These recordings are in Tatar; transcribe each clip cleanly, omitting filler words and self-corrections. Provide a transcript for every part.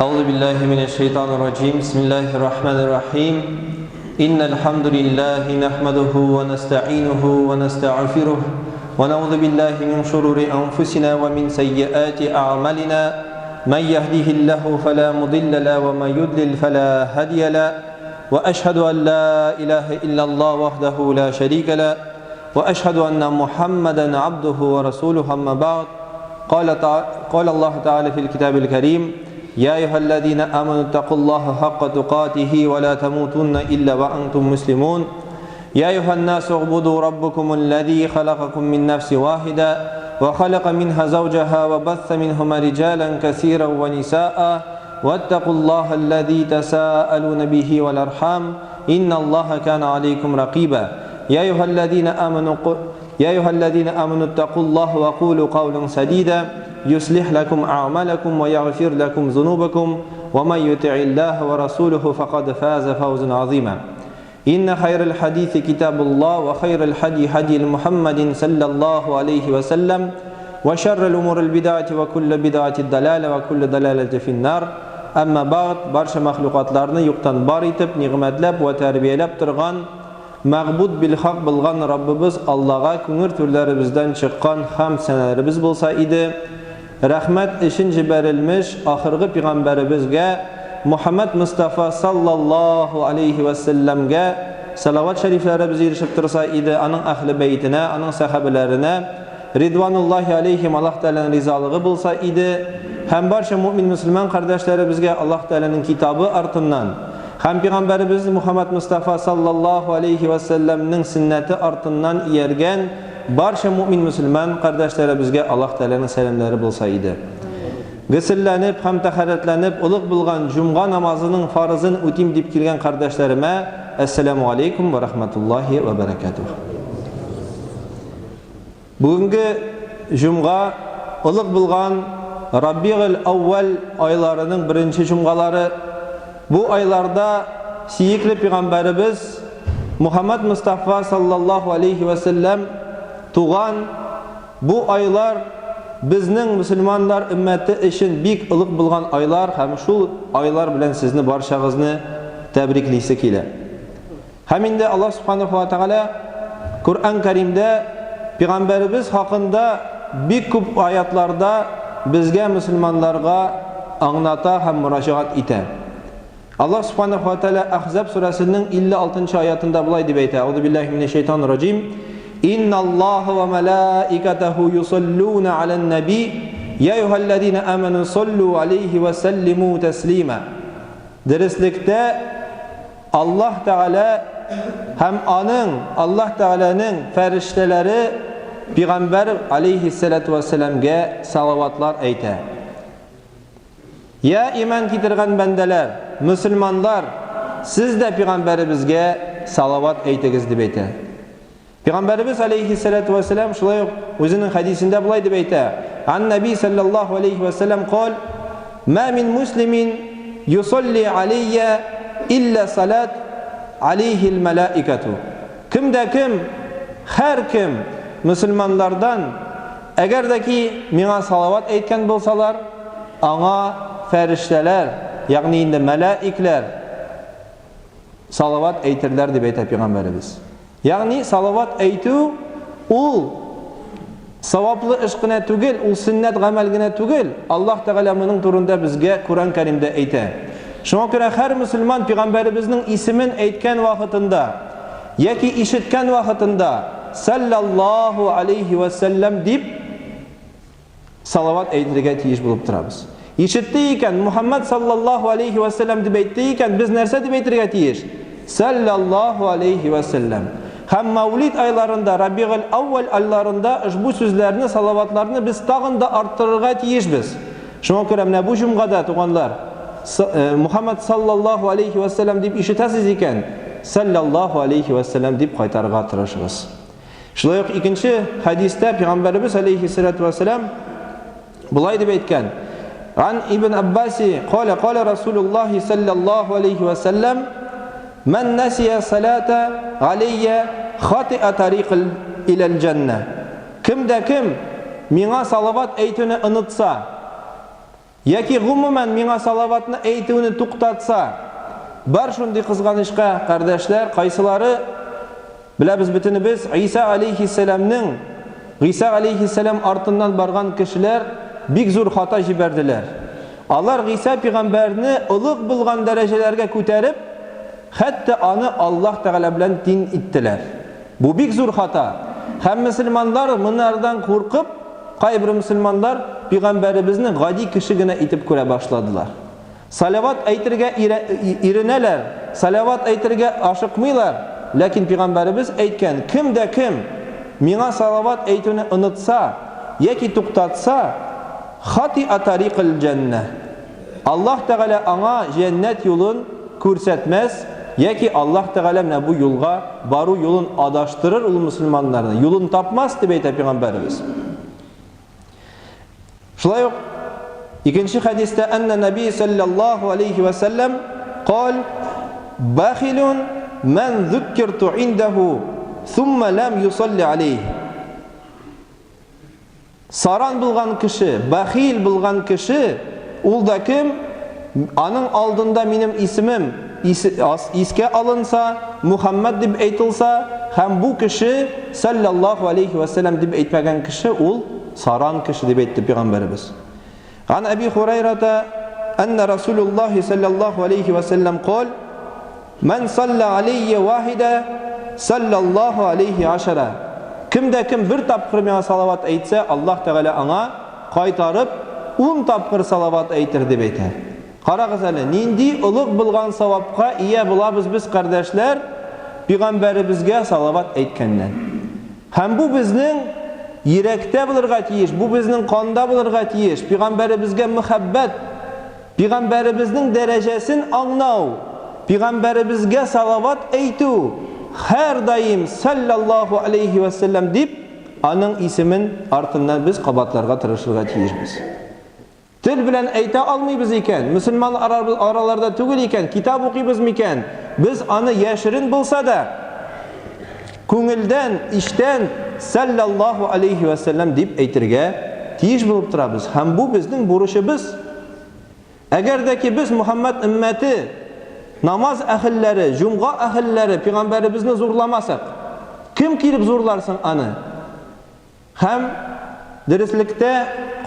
أعوذ بالله من الشيطان الرجيم بسم الله الرحمن الرحيم إن الحمد لله نحمده ونستعينه ونستغفره ونعوذ بالله من شرور أنفسنا ومن سيئات أعمالنا من يهده الله فلا مضل له ومن يضلل فلا هادي له وأشهد أن لا إله إلا الله وحده لا شريك له وأشهد أن محمدا عبده ورسوله أما بعد قال الله تعالى في الكتاب الكريم يا أيها الذين آمنوا اتقوا الله حق تقاته ولا تموتن إلا وأنتم مسلمون يا أيها الناس اعبدوا ربكم الذي خلقكم من نفس واحدة وخلق منها زوجها وبث منهما رجالا كثيرا ونساء واتقوا الله الذي تساءلون به والأرحام إن الله كان عليكم رقيبا يا أيها الذين آمنوا اتقوا الله وقولوا قولا سديدا يصلح لكم أعمالكم ويغفر لكم ذنوبكم ومن يطع الله ورسوله فقد فاز فوزا عظيما إن خير الحديث كتاب الله وخير الهدي هدي محمد صلى الله عليه وسلم وشر الأمور البدعة وكل بدعة ضلالة وكل ضلالة في النار أما بعد barcha mahluqatlarni yo'qdan bor etib ni'matlab va tarbiyalab turgan ma'bud bil haq bilgan Rabbimiz Allohga ko'ngil turlarimizdan chiqqan ham sanalarimiz bo'lsa edi. Rahmat için jiberilmiş ahirgi peygamberimizge Muhammed Mustafa sallallahu aleyhi ve sellem'ge salavat şerifleri bizi erişip tursa idi. Anın ahli beytine, anın sahabelerine ridvanullahi aleyhim Allah Teala'nın rizalığı bulsa idi. Hem barcha mümin Müslüman kardeşlerimizge Allah Teala'nın kitabı artından hem peygamberimiz Muhammed Mustafa sallallahu aleyhi ve sellem'nin sünneti artından iyergen barcha mümin Müslüman kardeşlerimizge Allah Teala'nın selamları bulsaydı. Gısıllanıp hem taharetlenip ılık bulgan cumga namazının farzını utim dip kirgen kardeşlerime Esselamu Aleyküm ve Rahmetullahi ve Berekatuhu. Bugünkü cumga ılık bulgan Rabi'ül Avvel aylarının birinci cumgaları. Bu aylarda siyikli peygamberimiz Muhammed Mustafa sallallahu aleyhi ve sellem tuğan bu aylar bizning Müslümanlar ümmeti için bik ılık bulgan aylar hem şu aylar bilen sizni barşağızını tebrikleysi kile. Heminde Allah subhanahu wa ta'ala Kur'an-ı Kerim'de Peygamberimiz hakkında bik küp ayatlarda bizge Müslümanlarga anlata hem müracaat ite. Allah subhanahu wa ta'ala Ahzab suresinin 56. ayatında bulay dibeyte. Euzubillahimineşşeytanirracim. İnna Allah ve melaiketehu yusalluna alen nebi ya eyyühellezine amenu sallu aleyhi ve sellimu teslima. Derslikte Allah Teala hem Allah Teala'nın ferişteleri Peygamber aleyhissalatu vesselam'ge salavatlar eyte. Ya iman kitirgen bendeler, Müslümanlar, siz de Peygamberimizge salavat eytegiz dibeyte. Peygamberimiz aleyhissalatu vesselam şulay özünün hadisinde bulay dibeyte. An Nebi sallallahu aleyhi ve sellem kal, ma min muslimin yusalli aleyye illa salat aleyhil melaiketu. Kimde kim, her kim Müslümanlardan eğer de ki mina salavat eytken bolsalar, ana ferişteler, yani indi melaikler salavat eytirler dibeyte Peygamberimiz. Yani salavat eytu ul savaplı işkine tügül, ul sünnet gamelgine tügül. Allah Teala'nın turunda bizge Kur'an-ı Kerim'de eyte. Şuna göre her Müslüman Peygamberimizin ismin eytken vakitinde yaki işitken vakitinde sallallahu aleyhi ve sellem dip salavat eytirge tiyiş bulup durabız. İşittiyken Muhammed sallallahu aleyhi ve sellem dibeyttiyken biz nerse dibeytirge tiyiş? Sallallahu aleyhi ve sellem. Hem Mevlid aylarında, Rabi'ül Avvel aylarında bu sözlerini, salavatlarını biz tağında arttırırga tiyiş biz. Şuna göre bu cumgada tuğanlar Muhammed sallallahu aleyhi ve sellem deyip işitesiz iken sallallahu aleyhi ve sellem deyip kaytarıga tırışırız. Şuna yok ikinci hadiste Peygamberimiz aleyhissalatu vesselam bulay dibeytken An İbn Abbasi kâle Resulullah sallallahu aleyhi ve sellem men nesiye salata aleyye khati'a tariqil ilel cenne. Kimde kim mina salavat eytini unutsa яки гомумән миңа салаватны әйтүне туктатса, бар шундый кызганычка, кардәшләр, кайсылары беләбез бөтенебез, Иса алейхиссалам артыннан барган кешеләр бик зур хата җибәрделәр. Алар Иса пәйгамбәрне улуг булган дәрәҗәләргә күтәреп, хәтта аны Аллаһ Тәгалә белән тиң иттеләр. Бу бик зур хата. Һәм мөселманнар моннардан куркып, кайбер мөселманнар пәйгамбәребезне гади кеше генә итеп күрә башладылар. Салават әйтергә иренәләр, салават әйтергә ашыкмыйлар, ләкин пәйгамбәребез әйткән, кем дә кем миңа салават әйтүне онытса яки туктатса, хати'a тариқил җанна. Аллаһ Тәгалә аңа җәннәт юлын күрсәтмәс, яки Аллаһ Тәгалә менә бу юлга бару юлын адаштырыр ул мөселманнарны, юлын тапмас дип әйтә пәйгамбәребез. Шулай ук икенче хадистә анна Наби саллаллаху алейхи ва саллям قال бахилун ман ذكرت عنده ثم لم يصلي عليه. Саран булган кеше, бахил булган кеше, ул да кем? Аның алдында минем исемем искә алынса, Мухаммад дип әйтелсә, һәм бу кеше саллаллаху алейхи ва саллям дип әйтмәгән кеше, ул саран кеше дип әйтте пәйгамбәребез. Ан Аби Хурайрата анна Расулуллаһи саллаллаху алейхи ва саллям قال من صلى علي واحدة صلى الله عليه عشرة. Кем дә кем бер тапкыр миңа салават әйтсә, Аллаһ Тәгалә аңа кайтарып 10 тапкыр салават әйтер дип әйтә. Карагыз әле, нинди улуг булган савапка ия булабыз без, кардәшләр, пәйгамбәребезгә салават әйткәннән. Һәм бу безнең йөрәктә булырга тиеш, бу безнең канда булырга тиеш. Пәйгамбәребезгә мөхәббәт, пәйгамбәребезнең дәрәҗәсен аңлау, пәйгамбәребезгә салават әйтү, һәр даим саллаллаху алейхи ва саллям дип аның исемен артыннан без кабатларга тырышырга тиешбез. Тел белән әйтә алмыйбыз икән, мөселман араларда түгел икән, китап укыйбыз микән, без аны яшерен булса да күңелдән, иштән саллаллаху алейхи ва саллям дип әйтергә тиеш булып торабыз. Һәм бу безнең бурычыбыз. Әгәр дә ки без Мухаммад өммәте, намаз әһелләре, җумга әһелләре пәйгамбәребезне зурламасак, кем килеп зурларсың аны? Һәм дәреслектә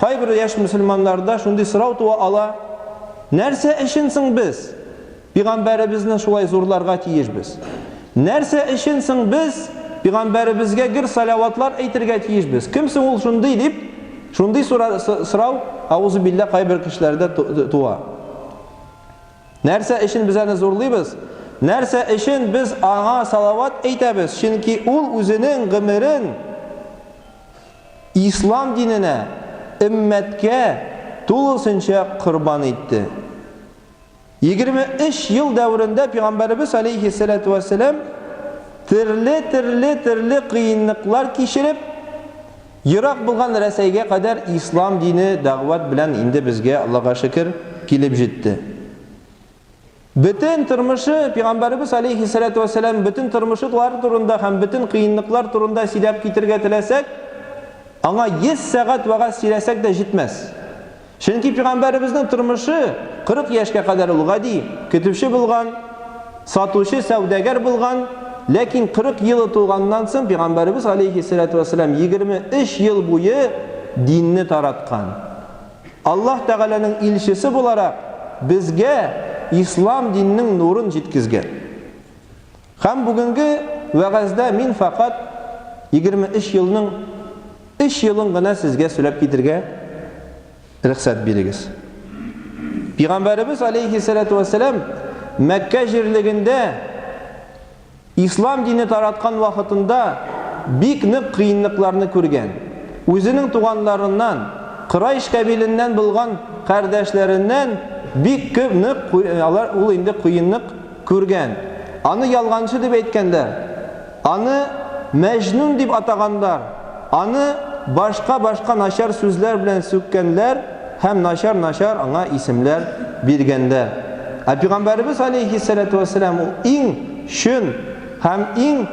кайбер яшь мөселманнарда шундый сорау туа ала: нәрсә өчен соң без пәйгамбәребезне шулай зурларга тиешбез? Нәрсә өчен соң без пәйгамбәребезгә гөр салаватлар әйтергә тиешбез? Кем соң ул шундый дип, шундый сорау аузу билла кайбер кешеләрдә туа. Нәрсә өчен без аны зурлыйбыз? Нәрсә өчен без аңа салават әйтәбез? Чөнки ул үзенең гомерен ислам диненә, өммәткә тулысынча корбан итте. 23 ел дәврендә пәйгамбәребез алейхиссалату вассалам төрле кыйынлыклар кичереп, ерак булган Рәсәйгә кадәр ислам дине дәгъват белән инде безгә, Аллаһка шөкер, килеп җитте. Бөтен тормышы пәйгамбәребез алейхиссалату вассалам бөтен тормышлар турында һәм бөтен кыйынлыклар турында сөйләп китергә теләсәк, аңа 100 сәгать вагаз сөйләсәк дә җитмәс. Чөнки пәйгамбәребезнең тормышы 40 яшькә кадәр ул гади көтүче булган, сатучы, сәүдәгәр булган, ләкин 40 ел тулганнан соң пәйгамбәребез алейхиссалату вассалам 23 ел буе динне тараткан. Аллаһ Тәгаләнең илчесе буларак безгә ислам диннең нурын җиткезгән. Һәм бүгенге вагазда мин фақат 23 елның 3 елын гына сезгә сөйләп китергә рөхсәт бирегез. Пәйгамбәребез алейхиссалату вассалам Мәккә җирлегендә ислам дине тараткан вакытында бик нык кыйынлыкларны күргән. Үзенең туганнарыннан, Курайш кабиленнән булган кардәшләреннән бик күп нык ул инде кыйынлык күргән. Аны ялганчы дип әйткәннәр, аны мәҗнүн дип атаганнар, аны башка начар сүзләр белән сүккәннәр һәм начар аңа исемләр биргәннәр. Пәйгамбәребез алейхиссалату вассалам иң шөн һәм иң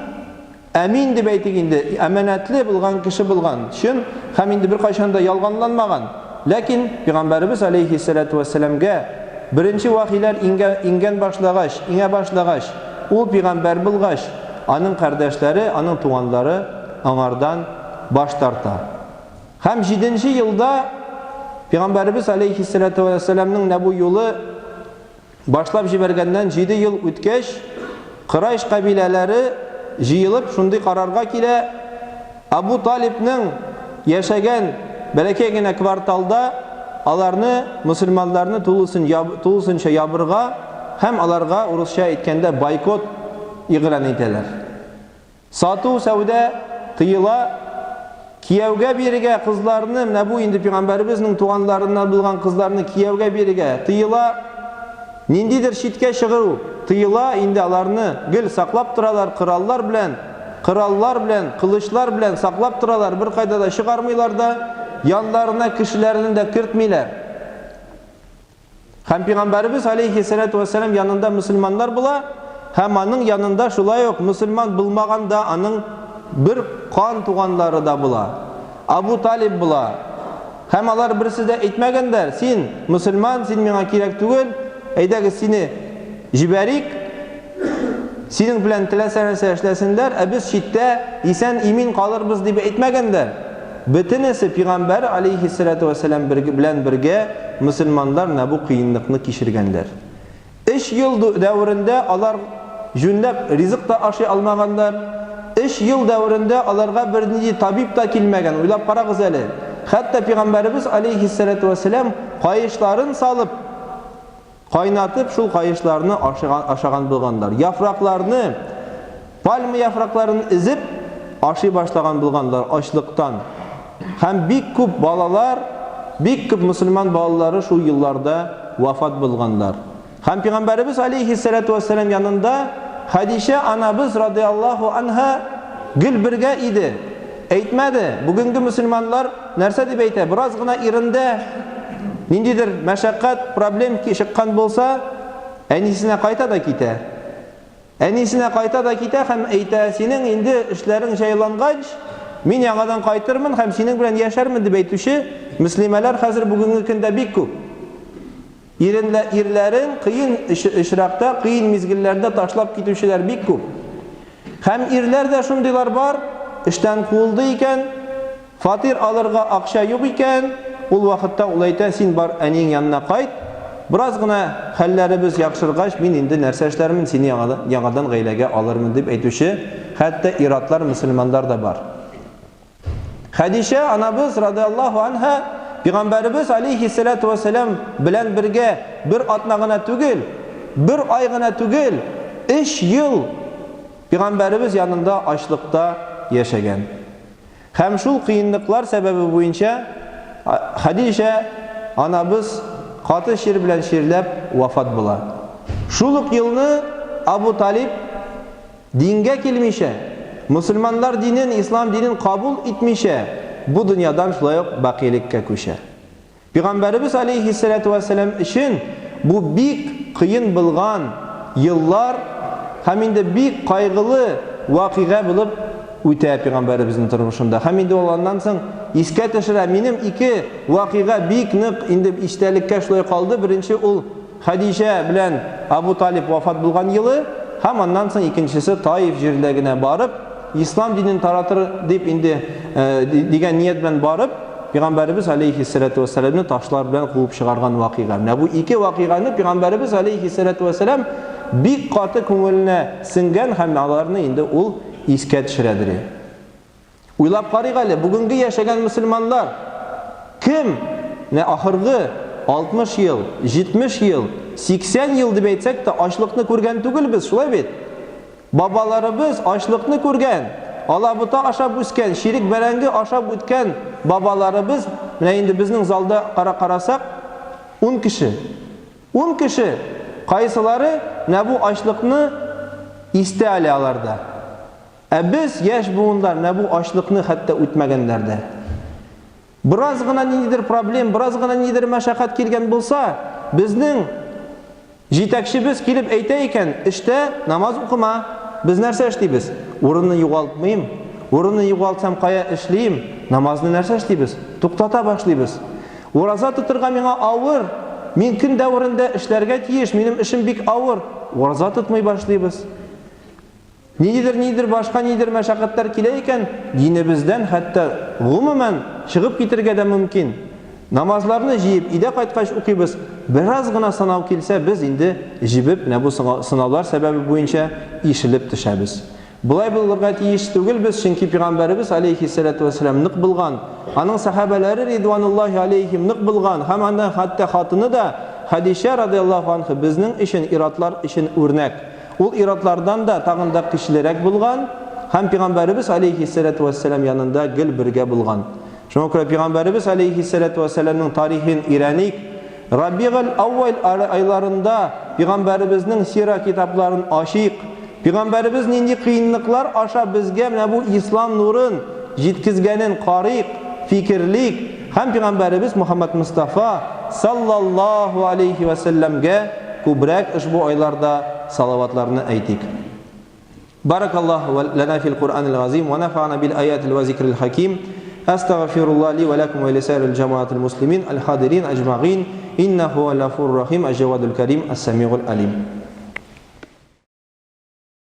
әмин дип әйтик инде, әманәтле булган кеше булган. Шөн һәм инде бер кайчан да ялганланмаган. Ләкин Пәйгамбәрбез алейхиссалату вассаламга birinchi vahiylar ingan boshlag'ach, ул Пәйгамбәр булгач, аның кардәшләре, аның туганлары аңардан баш тарта. Һәм 7-нче елда Пәйгамбәрбез алейхиссалату вассаламның нәбу юлы башлап җибәргәннән 7 ел үткәч, Курайш кабиләләре җыелып шундый карарга килә: Абу Талибның яшәгән бәләкәй генә кварталда аларны, мусульманнарны тулысынча ябырга һәм аларга урысча әйткәндә бойкот игълан итәләр. Сату сәүдә тыела, кияүгә бирергә кызларны, менә бу инде Пәйгамбәрбезнең туганнарыннан булган кызларны кияүгә бирергә тыела, ниндидер читкә чыгыру тыела, инде аларны гел саклап торалар, кораллар белән, кылычлар белән саклап торалар, бер кайда да чыгармыйлар да, янларына кешеләрне дә кертмиләр. Һәм Пәйгамбәрбез алейхиссалату вассалам янында мусульманнар була, һәм аның янында шулай ук мусульман булмаган да аның бер кан туганнары да була. Абу Талиб була. Һәм алар берсе дә әйтмәгәннәр: "Син мусульман, син миңа кирәк түгел, әйдәгез сине җибәрик, синең белән теләсә нәрсә эшләсеннәр, ә без читтә исән имин калырбыз" дип әйтмәгәннәр. Бөтенесе Пәйгамбәр алейхиссалату вассалам белән бергә мусульманнар бу кыенлыкны кичергәннәр. 3 ел дәврендә алар жүнләп ризык та ашый алмаганнар. 3 ел дәврендә аларга бернинди табиб та килмәгән. Уйлап карагыз әле. Хәтта Пәйгамбәрбез алейхиссалату вассалам кайышларын салып, кайнатып, шул кайышларны ашаган булганнар. Яфракларны, пальма яфракларын изеп ашый башлаган булганнар ачлыктан. Һәм бик күп балалар, бик күп мусульман балалары шул елларда вафат булганнар. Һәм Пәйгамбәрбез алейхиссалату вассалам янында Хадиша анабыз радиллаһу анха гел бергә иде. Әйтмәде. Бүгенге мусульманнар нәрсә дип әйтә? Бераз гына ирендә ниндидер мәшәкать, проблем чыккан булса, әнисенә кайта да китә. Әнисенә кайта да китә һәм әйтә: "Синең инде эшләрең җайлангач, мин яңадан кайтырмын һәм синең белән яшәрмен" дип әйтүче мөслимәләр хәзер бүгенге көндә бик күп. Ирләрен кыен ишракта, кыен мизгелләрдә ташлап китүчеләр бик күп. Һәм ирләр дә шундыйлар бар, эштән куылды икән, фатир алырга акча юк икән, ул вакытта ул әйтә: "Син бар әниң янына кайт, бераз гына хәлләребез яхшыргач, мин инде нәрсә эшләрмен, сине яңадан гаиләгә алырмын" дип әйтүче хәтта иратлар, мусульмандар да бар. Хадиша анабыз радиллаһу анха Пәйгамбәрбез алейхиссалату вассалам белән бергә бер атна гына түгел, бер ай гына түгел, 3 ел Пәйгамбәрбез янында ачлыкта яшәгән. Һәм шул кыенлыклар сәбәбе буенча Хадиша анабыз каты шир белән ширләп вафат була. Шул ук елны Абу Талиб дингә килмичә, мусульманнар динен, ислам динен кабул итмичә, бу дөньядан шулай ук бакыйлеккә күчә. Пәйгамбәрбез алейхиссалату вассалам өчен бу бик кыен булган еллар һәм инде бик кайгылы вакыйга булып үтә Пәйгамбәрбезнең тормышында. Һәм инде алардан соң искә төшерә, минем 2 вакыйга бик нык инде истәлеккә шулай калды. Беренче ул Хадиша белән Абу Талиб вафат булган елы, һәм аннан соң икенчесе Таиф җирлегенә барып, ислам динен таратыр дип инде дигән ният белән барып, Пәйгамбәрбез алейхиссалату вассаламны ташлар белән куып чыгарган вакыйга. Менә бу 2 вакыйганы Пәйгамбәрбез алейхиссалату вассалам бик каты күңеленә сиңгән һәм аларны инде ул искә төшерәдер. Уйлап карыйк әле, бүгенге яшәгән мусульманнар кем? Ахыргы 60 ел, 70 ел, 80 ел дип әйтсәк тә ачлыкны күргән түгел без, шулай бит. Бабаларыбыз ачлыкны күргән, алабута ашап үскән, ширик бәрәңге ашап үткән бабаларыбыз, менә инде безнең залда карасак 10 кеше. 10 кеше. Кайсылары менә бу ачлыкны истә әле аларда. Ә без яшь буындар менә бу ачлыкны хәтта үтмәгәннәрдә. Бераз гына ниндидер проблем, бераз гына ниндидер мәшәкать килгән булса, безнең җитәкчебез килеп әйтә икән: "Эштә намаз укыма". Без нәрсә эшлибез? Урынны югалтмыйм. Урынны югалтсам кая эшлим? Намазны нәрсә эшлибез? Туктата башлыйбыз. Ураза тотырга миңа авыр. Мин көн дәврендә эшләргә тиеш, минем эшем бик авыр. Ураза тотмый башлыйбыз. Нидер башка нидер мәшәкатьләр килә икән, динебездән хәтта гомумән чыгып китәргә дә мөмкин. Намазларны җыеп, өйдә кайткач укыйбыз. Бераз гына сынау килсә, без инде җибеп, бу сынаулар сәбәбе буенча ишелеп төшәбез. Булай булырга тиеш түгел без, чөнки Пәйгамбәрбез алейхиссалату вассалам нык булган, аның сахабалары ридвануллаһи алейхим нык булган, һәм анда хәтта хатыны да Хадиша радиллаһу анха безнең өчен иратлар өчен үрнәк. Ул иратлардан да тагын да көчлерәк булган, һәм Пәйгамбәрбез алейхиссалату вассалам янында гел бергә булган. Шуңа күрә Пәйгамбәрбез алейхиссалату вассаламның тарихын өйрәник. Рабигъул аввал айларында Пәйгамбәрбезнең сира китапларын ачыйк. Пәйгамбәрбез нинди кыенлыклар аша безгә менә бу ислам нурын җиткезгәнен карыйк, фикерлик. Һәм Пәйгамбәрбез Мухаммад Мустафа саллаллаһу алейхи ва салламга күбрәк ушбу айларда салаватларны әйтик. Баракаллаху лана фил Кур'анил азим ва нафa'ana bil ayatil wa zikril hakim. Astaghfirullah li wa lakum wa lisa'iril jama'atil muslimin al hadirin ajma'in. Innahu huwal ghafurur rahim, al jawadul karim, as-sami'ul alim.